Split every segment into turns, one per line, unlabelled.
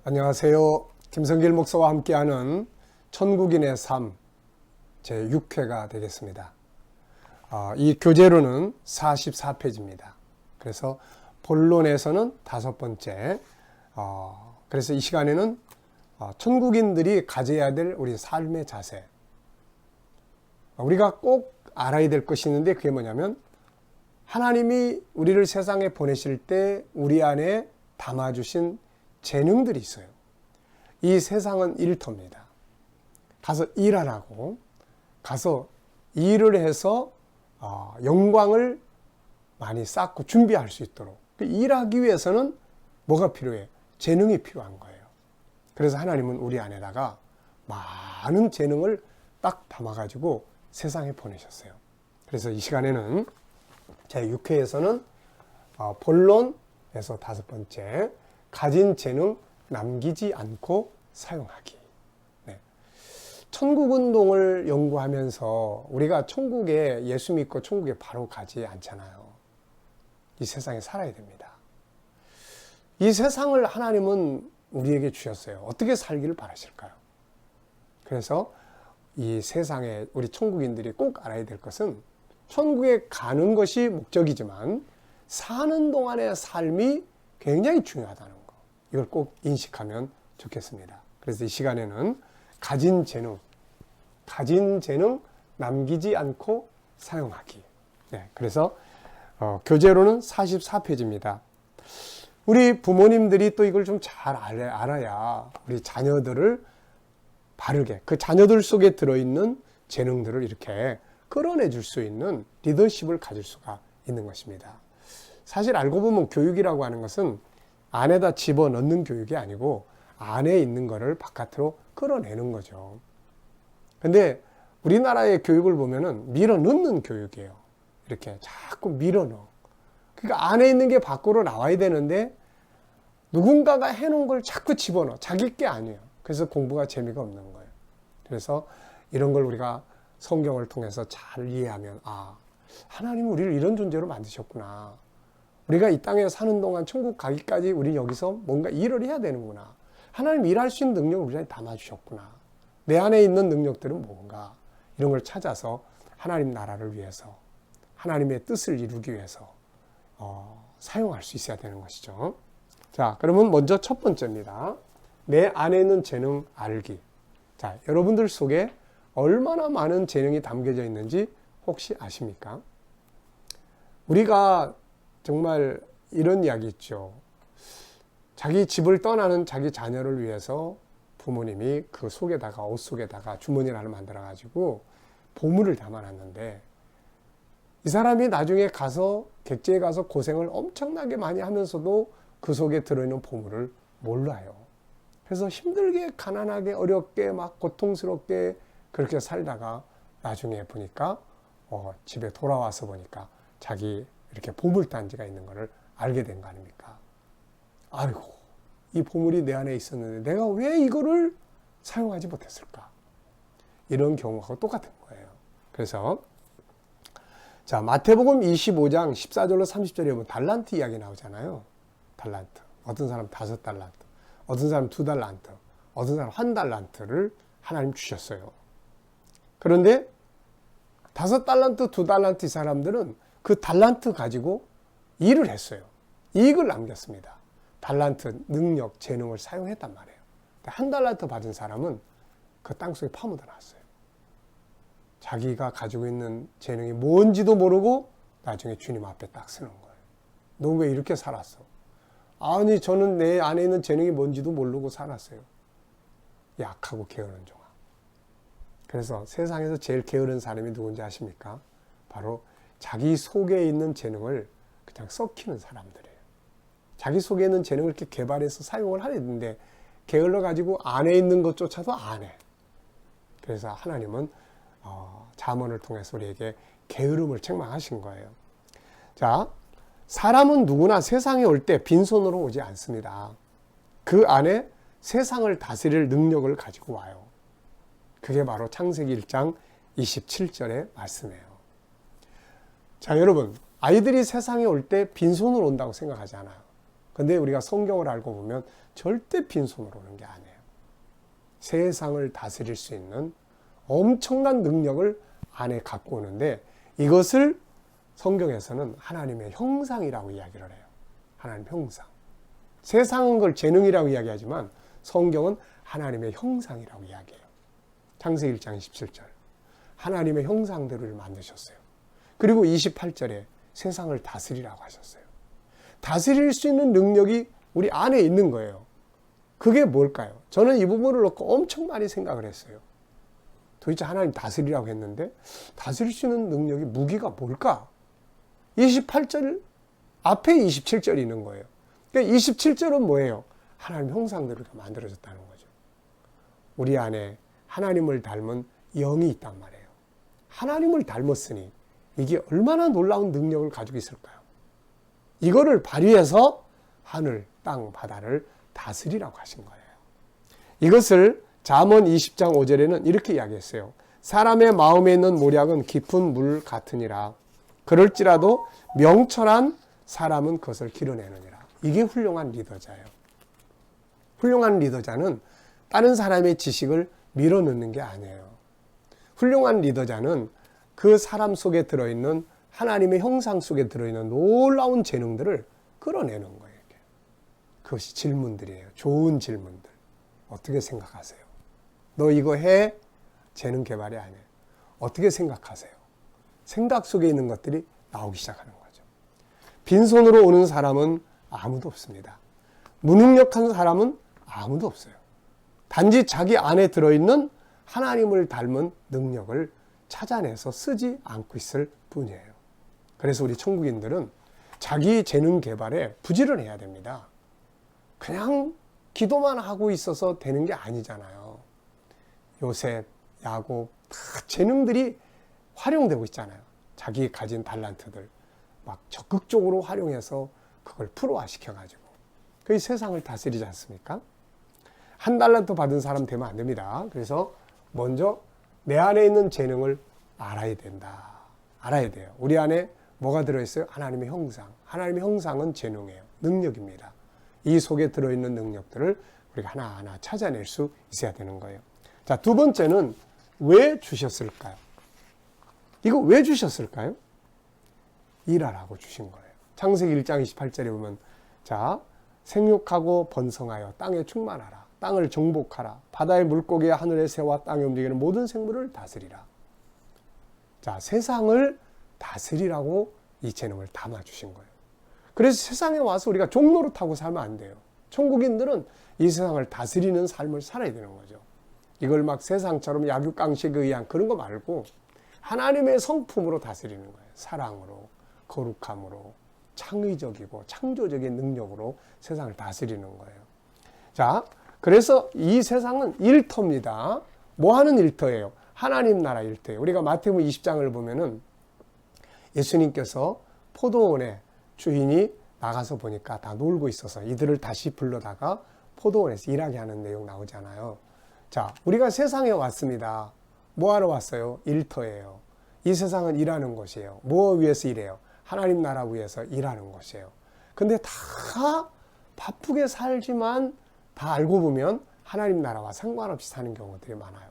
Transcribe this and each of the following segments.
안녕하세요. 김성길 목사와 함께하는 천국인의 삶 제6회가 되겠습니다. 이 교재로는 44페이지입니다. 그래서 본론에서는 5번째, 그래서 이 시간에는 천국인들이 가져야 될 우리 삶의 자세, 우리가 꼭 알아야 될 것이 있는데 그게 뭐냐면 하나님이 우리를 세상에 보내실 때 우리 안에 담아주신 재능들이 있어요. 이 세상은 일터입니다. 가서 일하라고, 가서 일을 해서 영광을 많이 쌓고 준비할 수 있도록. 일하기 위해서는 뭐가 필요해? 재능이 필요한 거예요. 그래서 하나님은 우리 안에다가 많은 재능을 딱 담아가지고 세상에 보내셨어요. 그래서 이 시간에는 제6회에서는 본론에서 5번째, 가진 재능 남기지 않고 사용하기. 네. 천국운동을 연구하면서 우리가 천국에 예수 믿고 천국에 바로 가지 않잖아요. 이 세상에 살아야 됩니다. 이 세상을 하나님은 우리에게 주셨어요. 어떻게 살기를 바라실까요? 그래서 이 세상에 우리 천국인들이 꼭 알아야 될 것은 천국에 가는 것이 목적이지만 사는 동안의 삶이 굉장히 중요하다는 거. 이걸 꼭 인식하면 좋겠습니다. 그래서 이 시간에는 가진 재능 남기지 않고 사용하기. 네, 그래서 교재로는 44페이지입니다. 우리 부모님들이 또 이걸 좀 잘 알아야 우리 자녀들을 바르게, 그 자녀들 속에 들어있는 재능들을 이렇게 끌어내줄 수 있는 리더십을 가질 수가 있는 것입니다. 사실 알고 보면 교육이라고 하는 것은 안에다 집어넣는 교육이 아니고 안에 있는 거를 바깥으로 끌어내는 거죠. 근데 우리나라의 교육을 보면은 밀어넣는 교육이에요. 이렇게 자꾸 밀어넣어. 그러니까 안에 있는 게 밖으로 나와야 되는데 누군가가 해놓은 걸 자꾸 집어넣어. 자기 게 아니에요. 그래서 공부가 재미가 없는 거예요. 그래서 이런 걸 우리가 성경을 통해서 잘 이해하면 하나님은 우리를 이런 존재로 만드셨구나. 우리가 이 땅에 사는 동안 천국 가기까지 우리 여기서 뭔가 일을 해야 되는구나. 하나님 일할 수 있는 능력을 우리 안에 담아주셨구나. 내 안에 있는 능력들은 뭔가 이런 걸 찾아서 하나님 나라를 위해서 하나님의 뜻을 이루기 위해서 사용할 수 있어야 되는 것이죠. 자, 그러면 먼저 첫 번째입니다. 내 안에 있는 재능 알기. 자, 여러분들 속에 얼마나 많은 재능이 담겨져 있는지 혹시 아십니까? 우리가 정말 이런 이야기 있죠. 자기 집을 떠나는 자기 자녀를 위해서 부모님이 그 속에다가, 옷 속에다가 주머니를 하나 만들어가지고 보물을 담아놨는데 이 사람이 나중에 가서 객지에 가서 고생을 엄청나게 많이 하면서도 그 속에 들어있는 보물을 몰라요. 그래서 힘들게 가난하게 어렵게 막 고통스럽게 그렇게 살다가 나중에 보니까 집에 돌아와서 보니까 자기 이렇게 보물단지가 있는 것을 알게 된 거 아닙니까? 아이고, 이 보물이 내 안에 있었는데 내가 왜 이거를 사용하지 못했을까? 이런 경우하고 똑같은 거예요. 그래서 자, 마태복음 25장 14절로 30절에 보면 달란트 이야기 나오잖아요. 달란트. 어떤 사람 5달란트, 어떤 사람 2달란트, 어떤 사람 1달란트를 하나님 주셨어요. 그런데 5달란트, 2달란트 이 사람들은 그 달란트 가지고 일을 했어요. 이익을 남겼습니다. 달란트, 능력, 재능을 사용했단 말이에요. 1달란트 받은 사람은 그 땅속에 파묻어 놨어요. 자기가 가지고 있는 재능이 뭔지도 모르고 나중에 주님 앞에 딱 서는 거예요. 너 왜 이렇게 살았어? 아니, 저는 내 안에 있는 재능이 뭔지도 모르고 살았어요. 약하고 게으른 종아. 그래서 세상에서 제일 게으른 사람이 누군지 아십니까? 바로 자기 속에 있는 재능을 그냥 썩히는 사람들이에요. 자기 속에 있는 재능을 이렇게 개발해서 사용을 하는데 게을러가지고 안에 있는 것조차도 안 해. 그래서 하나님은 잠언을 통해서 우리에게 게으름을 책망하신 거예요. 자, 사람은 누구나 세상에 올 때 빈손으로 오지 않습니다. 그 안에 세상을 다스릴 능력을 가지고 와요. 그게 바로 창세기 1장 27절의 말씀이에요. 자, 여러분, 아이들이 세상에 올 때 빈손으로 온다고 생각하지 않아요. 근데 우리가 성경을 알고 보면 절대 빈손으로 오는 게 아니에요. 세상을 다스릴 수 있는 엄청난 능력을 안에 갖고 오는데, 이것을 성경에서는 하나님의 형상이라고 이야기를 해요. 하나님 형상. 세상은 걸 재능이라고 이야기하지만 성경은 하나님의 형상이라고 이야기해요. 창세기 1장 27절. 하나님의 형상대로 만드셨어요. 그리고 28절에 세상을 다스리라고 하셨어요. 다스릴 수 있는 능력이 우리 안에 있는 거예요. 그게 뭘까요? 저는 이 부분을 놓고 엄청 많이 생각을 했어요. 도대체 하나님 다스리라고 했는데 다스릴 수 있는 능력이, 무기가 뭘까? 28절 앞에 27절이 있는 거예요. 그러니까 27절은 뭐예요? 하나님 형상대로 만들어졌다는 거죠. 우리 안에 하나님을 닮은 영이 있단 말이에요. 하나님을 닮았으니 이게 얼마나 놀라운 능력을 가지고 있을까요? 이거를 발휘해서 하늘, 땅, 바다를 다스리라고 하신 거예요. 이것을 잠언 20장 5절에는 이렇게 이야기했어요. 사람의 마음에 있는 모략은 깊은 물 같으니라. 그럴지라도 명철한 사람은 그것을 길어내느니라. 이게 훌륭한 리더자예요. 훌륭한 리더자는 다른 사람의 지식을 밀어넣는 게 아니에요. 훌륭한 리더자는 그 사람 속에 들어있는, 하나님의 형상 속에 들어있는 놀라운 재능들을 끌어내는 거예요. 그것이 질문들이에요. 좋은 질문들. 어떻게 생각하세요? 너 이거 해? 재능 개발이 아니에요. 어떻게 생각하세요? 생각 속에 있는 것들이 나오기 시작하는 거죠. 빈손으로 오는 사람은 아무도 없습니다. 무능력한 사람은 아무도 없어요. 단지 자기 안에 들어있는 하나님을 닮은 능력을 찾아내서 쓰지 않고 있을 뿐이에요. 그래서 우리 천국인들은 자기 재능 개발에 부지런해야 됩니다. 그냥 기도만 하고 있어서 되는 게 아니잖아요. 요셉, 야곱, 다 재능들이 활용되고 있잖아요. 자기 가진 달란트들 막 적극적으로 활용해서 그걸 프로화시켜가지고 그 세상을 다스리지 않습니까? 한 달란트 받은 사람 되면 안 됩니다. 그래서 먼저 내 안에 있는 재능을 알아야 된다. 알아야 돼요. 우리 안에 뭐가 들어있어요? 하나님의 형상. 하나님의 형상은 재능이에요. 능력입니다. 이 속에 들어있는 능력들을 우리가 하나하나 찾아낼 수 있어야 되는 거예요. 자, 두 번째는 왜 주셨을까요? 이거 왜 주셨을까요? 일하라고 주신 거예요. 창세기 1장 28절에 보면, 자, 생육하고 번성하여 땅에 충만하라. 땅을 정복하라. 바다의 물고기와 하늘의 새와 땅에 움직이는 모든 생물을 다스리라. 자, 세상을 다스리라고 이 재능을 담아주신 거예요. 그래서 세상에 와서 우리가 종로를 타고 살면 안 돼요. 천국인들은 이 세상을 다스리는 삶을 살아야 되는 거죠. 이걸 막 세상처럼 약육강식에 의한 그런 거 말고 하나님의 성품으로 다스리는 거예요. 사랑으로, 거룩함으로, 창의적이고 창조적인 능력으로 세상을 다스리는 거예요. 자, 그래서 이 세상은 일터입니다. 뭐 하는 일터예요? 하나님 나라 일터예요. 우리가 마태복음 20장을 보면은 예수님께서 포도원에 주인이 나가서 보니까 다 놀고 있어서 이들을 다시 불러다가 포도원에서 일하게 하는 내용 나오잖아요. 자, 우리가 세상에 왔습니다. 뭐 하러 왔어요? 일터예요. 이 세상은 일하는 곳이에요. 뭐 위해서 일해요? 하나님 나라 위해서 일하는 곳이에요. 근데 다 바쁘게 살지만 다 알고 보면 하나님 나라와 상관없이 사는 경우들이 많아요.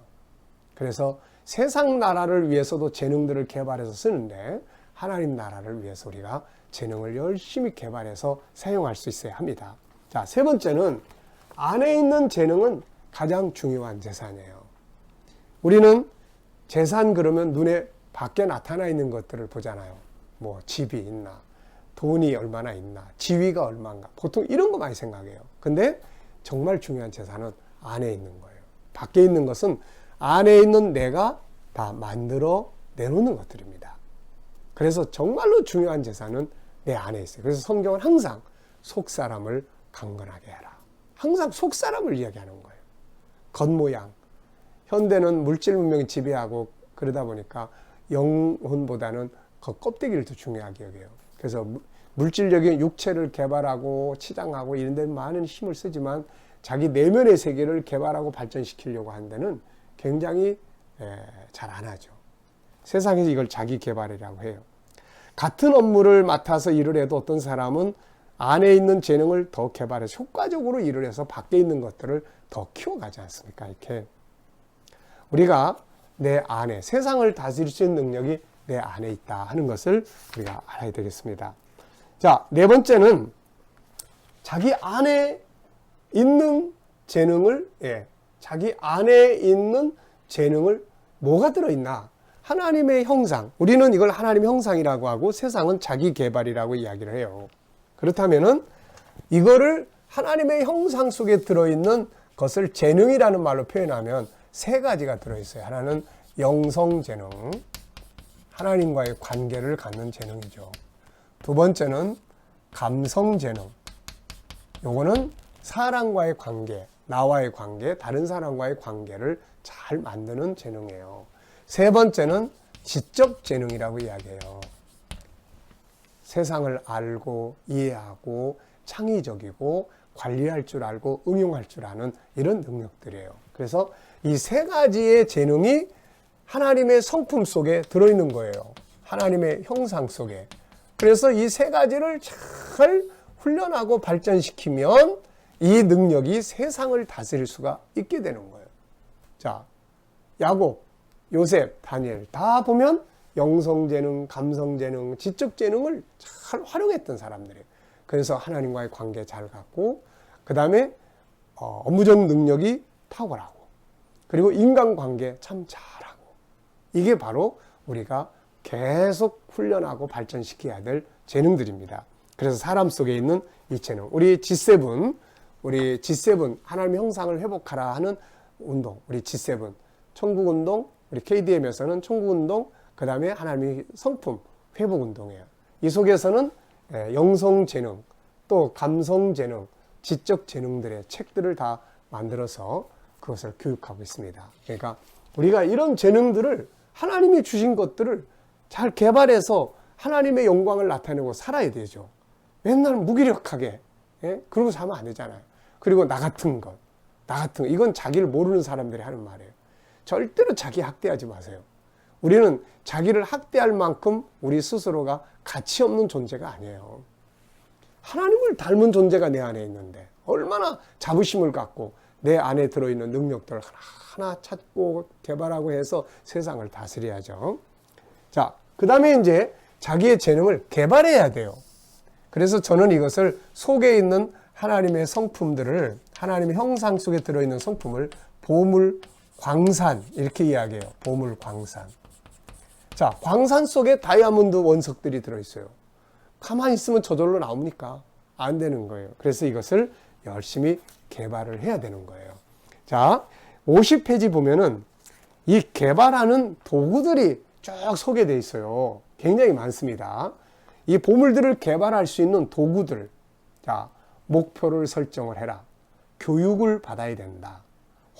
그래서 세상 나라를 위해서도 재능들을 개발해서 쓰는데 하나님 나라를 위해서 우리가 재능을 열심히 개발해서 사용할 수 있어야 합니다. 자, 세 번째는 안에 있는 재능은 가장 중요한 재산이에요. 우리는 재산 그러면 눈에 밖에 나타나 있는 것들을 보잖아요. 뭐 집이 있나, 돈이 얼마나 있나, 지위가 얼마인가. 보통 이런 거 많이 생각해요. 근데 정말 중요한 재산은 안에 있는 거예요. 밖에 있는 것은 안에 있는 내가 다 만들어 내놓는 것들입니다. 그래서 정말로 중요한 재산은 내 안에 있어요. 그래서 성경은 항상 속사람을 강건하게 해라. 항상 속사람을 이야기하는 거예요. 겉모양. 현대는 물질 문명이 지배하고 그러다 보니까 영혼보다는 그 껍데기를 더 중요하게 여겨요. 그래서 물질적인 육체를 개발하고 치장하고 이런 데 많은 힘을 쓰지만 자기 내면의 세계를 개발하고 발전시키려고 하는 데는 굉장히 잘 안 하죠. 세상에서 이걸 자기 개발이라고 해요. 같은 업무를 맡아서 일을 해도 어떤 사람은 안에 있는 재능을 더 개발해서 효과적으로 일을 해서 밖에 있는 것들을 더 키워가지 않습니까? 이렇게 우리가 내 안에 세상을 다스릴 수 있는 능력이 내 안에 있다 하는 것을 우리가 알아야 되겠습니다. 자, 네 번째는 자기 안에 있는 재능을, 자기 안에 있는 재능을 뭐가 들어있나? 하나님의 형상. 우리는 이걸 하나님의 형상이라고 하고 세상은 자기 개발이라고 이야기를 해요. 그렇다면은 이거를 하나님의 형상 속에 들어있는 것을 재능이라는 말로 표현하면 세 가지가 들어있어요. 하나는 영성 재능, 하나님과의 관계를 갖는 재능이죠. 두 번째는 감성 재능. 요거는 사람과의 관계, 나와의 관계, 다른 사람과의 관계를 잘 만드는 재능이에요. 세 번째는 지적 재능이라고 이야기해요. 세상을 알고 이해하고 창의적이고 관리할 줄 알고 응용할 줄 아는 이런 능력들이에요. 그래서 이 세 가지의 재능이 하나님의 성품 속에 들어있는 거예요. 하나님의 형상 속에. 그래서 이 세 가지를 잘 훈련하고 발전시키면 이 능력이 세상을 다스릴 수가 있게 되는 거예요. 자, 야곱, 요셉, 다니엘 다 보면 영성재능, 감성재능, 지적재능을 잘 활용했던 사람들이에요. 그래서 하나님과의 관계 잘 갖고 그 다음에 업무적 능력이 탁월하고 그리고 인간관계 참 잘하고 이게 바로 우리가 계속 훈련하고 발전시켜야 될 재능들입니다. 그래서 사람 속에 있는 이 재능, 우리 G7 하나님의 형상을 회복하라 하는 운동, 우리 G7 천국운동, 우리 KDM에서는 천국운동, 그 다음에 하나님의 성품 회복운동이에요. 이 속에서는 영성재능, 또 감성재능, 지적재능들의 책들을 다 만들어서 그것을 교육하고 있습니다. 그러니까 우리가 이런 재능들을 하나님이 주신 것들을 잘 개발해서 하나님의 영광을 나타내고 살아야 되죠. 맨날 무기력하게 그러고 살면 안 되잖아요. 그리고 나 같은 것 이건 자기를 모르는 사람들이 하는 말이에요. 절대로 자기 학대하지 마세요. 우리는 자기를 학대할 만큼 우리 스스로가 가치 없는 존재가 아니에요. 하나님을 닮은 존재가 내 안에 있는데 얼마나 자부심을 갖고 내 안에 들어있는 능력들을 하나하나 찾고 개발하고 해서 세상을 다스려야죠. 자, 그 다음에 이제 자기의 재능을 개발해야 돼요. 그래서 저는 이것을 속에 있는 하나님의 성품들을 하나님의 형상 속에 들어있는 성품을 보물, 광산 이렇게 이야기해요. 보물, 광산. 자, 광산 속에 다이아몬드 원석들이 들어있어요. 가만히 있으면 저절로 나옵니까? 안 되는 거예요. 그래서 이것을 열심히 개발을 해야 되는 거예요. 자, 50페이지 보면은 이 개발하는 도구들이 쭉 소개되어 있어요. 굉장히 많습니다. 이 보물들을 개발할 수 있는 도구들. 자, 목표를 설정을 해라. 교육을 받아야 된다.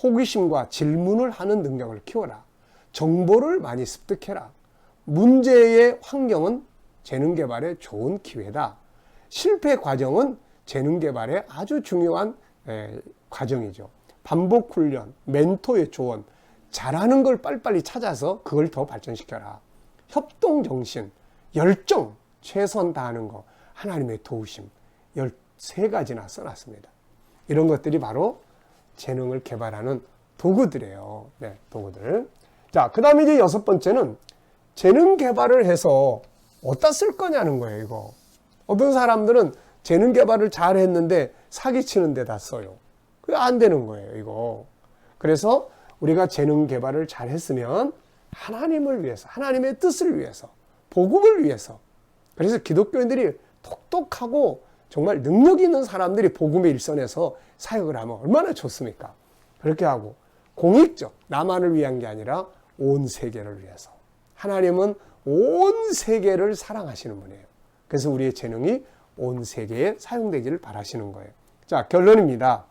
호기심과 질문을 하는 능력을 키워라. 정보를 많이 습득해라. 문제의 환경은 재능 개발의 좋은 기회다. 실패 과정은 재능 개발의 아주 중요한 과정이죠. 반복 훈련, 멘토의 조언, 잘하는 걸 빨리빨리 찾아서 그걸 더 발전시켜라. 협동 정신, 열정, 최선 다하는 거, 하나님의 도우심, 13가지나 써놨습니다. 이런 것들이 바로 재능을 개발하는 도구들이에요. 네, 도구들. 자, 그 다음에 이제 6번째는 재능 개발을 해서 어디다 쓸 거냐는 거예요, 이거. 어떤 사람들은 재능 개발을 잘 했는데 사기치는 데다 써요. 그게 안 되는 거예요, 이거. 그래서 우리가 재능 개발을 잘 했으면 하나님을 위해서, 하나님의 뜻을 위해서, 복음을 위해서. 그래서 기독교인들이 똑똑하고 정말 능력 있는 사람들이 복음의 일선에서 사역을 하면 얼마나 좋습니까? 그렇게 하고 공익적, 나만을 위한 게 아니라 온 세계를 위해서. 하나님은 온 세계를 사랑하시는 분이에요. 그래서 우리의 재능이 온 세계에 사용되기를 바라시는 거예요. 자, 결론입니다.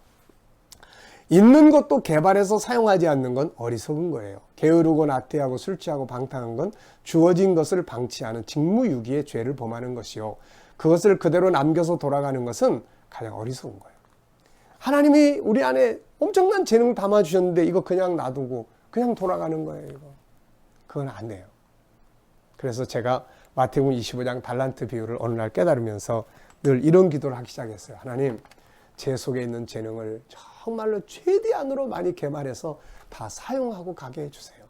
있는 것도 개발해서 사용하지 않는 건 어리석은 거예요. 게으르고 나태하고 술 취하고 방탕한 건 주어진 것을 방치하는 직무유기의 죄를 범하는 것이요. 그것을 그대로 남겨서 돌아가는 것은 가장 어리석은 거예요. 하나님이 우리 안에 엄청난 재능 담아주셨는데 이거 그냥 놔두고 그냥 돌아가는 거예요. 이거. 그건 안 돼요. 그래서 제가 마태복음 25장 달란트 비유를 어느 날 깨달으면서 늘 이런 기도를 하기 시작했어요. 하나님, 제 속에 있는 재능을 정말로 최대한으로 많이 개발해서 다 사용하고 가게 해주세요.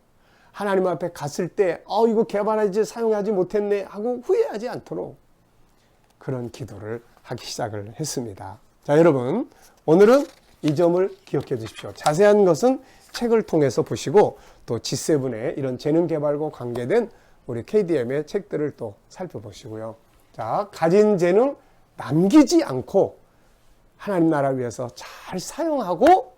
하나님 앞에 갔을 때 이거 개발하지 사용하지 못했네 하고 후회하지 않도록 그런 기도를 하기 시작을 했습니다. 자, 여러분, 오늘은 이 점을 기억해 주십시오. 자세한 것은 책을 통해서 보시고 또 G7의 이런 재능 개발과 관계된 우리 KDM의 책들을 또 살펴보시고요. 자, 가진 재능 남기지 않고 하나님 나라 위해서 잘 사용하고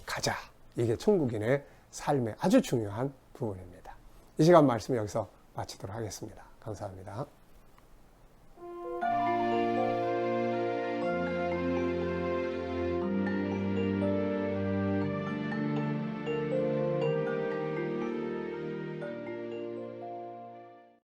가자. 이게 천국인의 삶의 아주 중요한 부분입니다. 이 시간 말씀 여기서 마치도록 하겠습니다. 감사합니다.